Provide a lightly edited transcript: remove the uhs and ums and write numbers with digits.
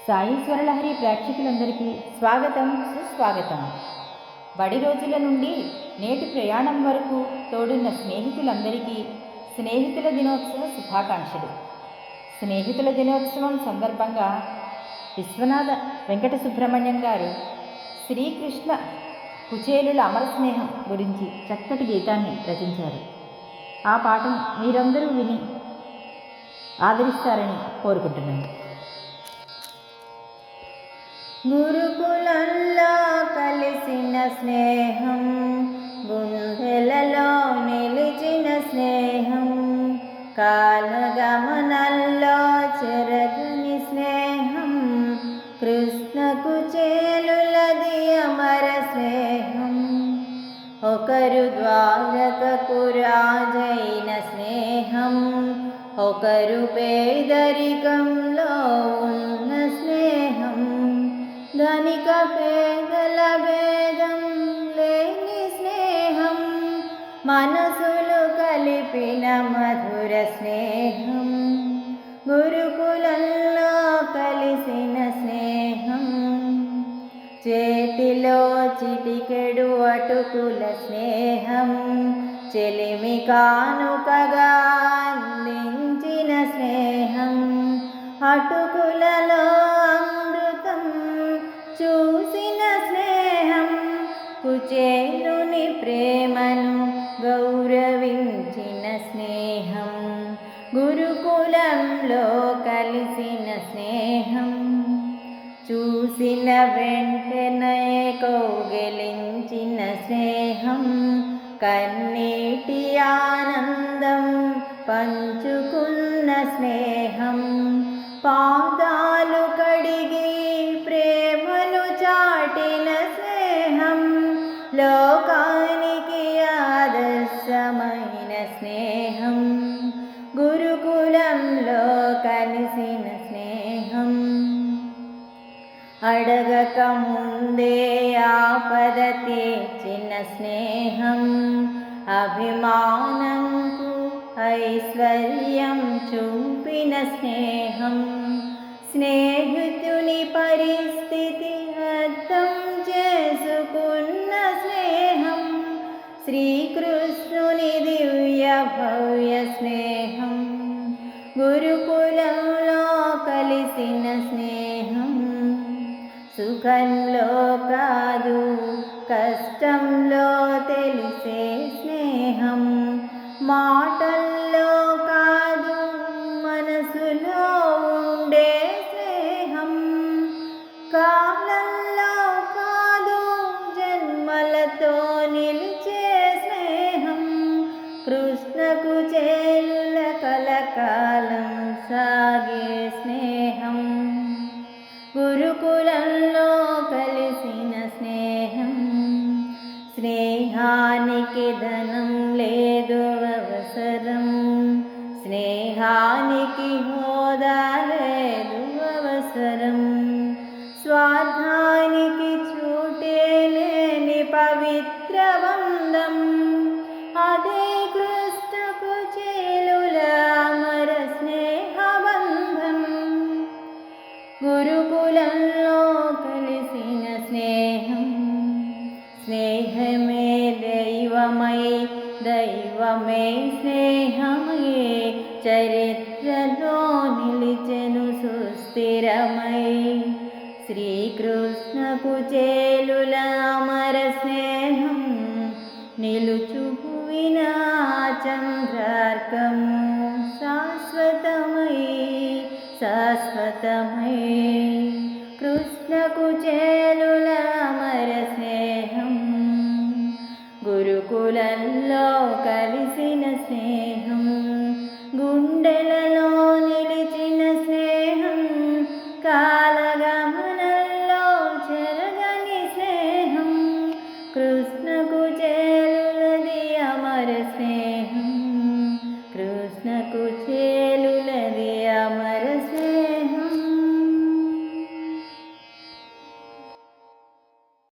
సాయి స్వరలహరి ప్రేక్షకులందరికీ స్వాగతం, సుస్వాగతం. బడి రోజుల నుండి నేటి ప్రయాణం వరకు తోడున్న స్నేహితులందరికీ స్నేహితుల దినోత్సవ శుభాకాంక్షలు. స్నేహితుల దినోత్సవం సందర్భంగా విశ్వనాథ వెంకట సుబ్రహ్మణ్యం గారు శ్రీకృష్ణ కుచేలుల అమర స్నేహం గురించి చక్కటి గీతాన్ని రచించారు. ఆ పాటను మీరందరూ విని ఆదరిస్తారని కోరుకుంటున్నాను. గురుకులంలో కలిసిన స్నేహం, గుండెలలో నిలిచిన స్నేహం, కాలగమనంలో చెరగని స్నేహం, కృష్ణకు చేలులది అమర స్నేహం. ఒకరు ద్వారకకు రాజైన స్నేహం, ఒకరు పేదరికంలో ఉన్న స్నేహం, ధనిక పేదల భేదం లేని స్నేహం, మనసులు కలిపిన మధుర స్నేహం, గురుకులంలో కలిసిన స్నేహం, చేతిలో చిటికెడు అటుకుల స్నేహం, చెలిమి కానుకగా అందించిన స్నేహం, అటుకులలో అమృతం చూసిన స్నేహం, కుచేలుని ప్రేమను గౌరవించిన స్నేహం, గురుకులంలో కలిసిన స్నేహం, చూసిన వెంటనే కౌగిలించిన స్నేహం, కన్నీటి ఆనందం పంచుకున్న స్నేహం, పాదాలు కడిగి ప్రేమను చాటిన స్నేహం, లోకానికి ఆదర్శమైన స్నేహం, గురుకులంలో కలిసిన స్నేహం, అడగక ముందే ఆపద తీర్చిన స్నేహం, అభిమానంకు ఐశ్వర్యం చూపిన స్నేహం, స్నేహితుని పరిస్థితి అర్థం చేసుకున్న స్నేహం, శ్రీకృష్ణుని దివ్య భవ్య స్నేహం, గురుకులంలో కలిసిన స్నేహం, సుఖంలో కాదు కష్టంలో తెలిసే స్నేహం, మాటల్లో కాదు మనసులో ఉండే స్నేహం, కాలంలో కాదు జన్మలతో నిలిచే స్నేహం, కృష్ణకు చేలుల కలకాలం సాగే స్నేహం, గురుకులంలో కలిసిన స్నేహం, స్నేహానికి ధనం లేదు అవసరం, స్నేహానికి హోదా లేదు అవసరం, స్వార్థానికి చోటే లేని పవిత్ర బంధం, అదే కృష్ణకు చేలుల అమర స్నేహ బంధం, గురుకులంలో కలిసిన స్నేహం, స్నేహమే దైవమై దైవమే స్నేహమై చరిత్రలో నిలిచెను సుస్థిరమై, శ్రీకృష్ణకు చేలుల అమర స్నేహం, నిలుచు భువిన చంద్రార్కము శాశ్వతమై శాశ్వతమై, కృష్ణకు చేలుల అమర స్నేహం, గురుకులంలో కలిసిన స్నేహం.